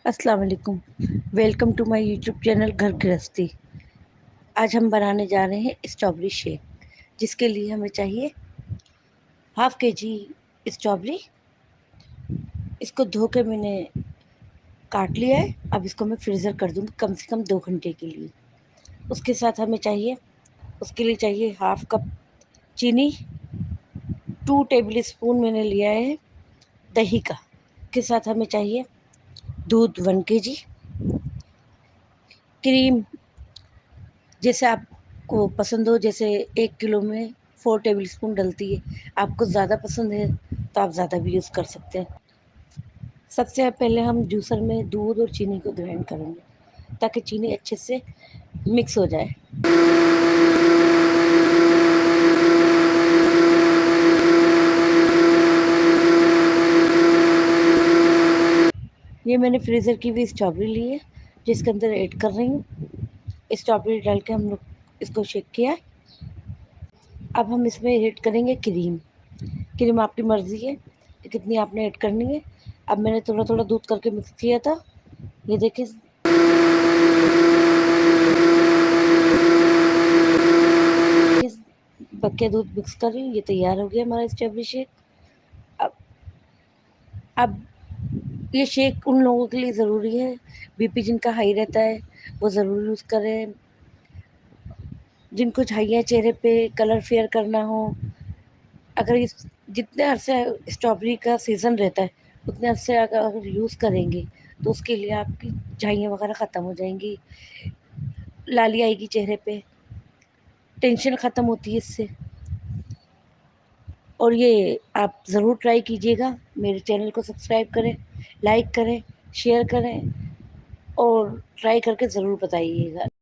अस्सलाम वालेकुम। Welcome to my YouTube channel Ghar Grihasthi. आज हम बनाने जा रहे हैं स्ट्रॉबेरी शेक, जिसके लिए हमें चाहिए हाफ़ के जी स्ट्रॉबेरी। इसको धो के मैंने काट लिया है। अब इसको मैं फ्रीज़र कर दूँगी कम से कम 2 घंटे के लिए। उसके साथ हमें चाहिए, उसके लिए चाहिए हाफ़ कप चीनी, 2 टेबल स्पून मैंने लिया है दही का। के साथ हमें चाहिए दूध 1 केजी, क्रीम जैसे आपको पसंद हो, जैसे 1 किलो में 4 टेबलस्पून डलती है। आपको ज़्यादा पसंद है तो आप ज़्यादा भी यूज़ कर सकते हैं। सबसे पहले हम जूसर में दूध और चीनी को ग्राइंड करेंगे ताकि चीनी अच्छे से मिक्स हो जाए। ये मैंने फ्रीज़र की हुई स्ट्रॉबेरी ली है, जिसके अंदर ऐड कर रही हूँ। स्ट्रॉबेरी डाल के हम लोग इसको शेक किया। अब हम इसमें ऐड करेंगे क्रीम। क्रीम आपकी मर्ज़ी है कि कितनी आपने ऐड करनी है। अब मैंने थोड़ा-थोड़ा दूध करके मिक्स किया था। ये देखिए, इस बक्के दूध मिक्स कर रही हूँ। ये तैयार हो गया हमारा स्ट्रॉबेरी शेक। अब अब ये शेक उन लोगों के लिए ज़रूरी है, बीपी जिनका हाई रहता है वो ज़रूर यूज़ करें। जिनको झाइयाँ चेहरे पे, कलर फेयर करना हो, अगर इस जितने अरसे स्ट्रॉबेरी का सीज़न रहता है उतने अरसे अगर यूज़ करेंगे तो उसके लिए आपकी झाइयाँ वगैरह ख़त्म हो जाएंगी, लाली आएगी चेहरे पे, टेंशन ख़त्म होती है इससे। और ये आप ज़रूर ट्राई कीजिएगा। मेरे चैनल को सब्सक्राइब करें, लाइक करें, शेयर करें और ट्राई करके ज़रूर बताइएगा।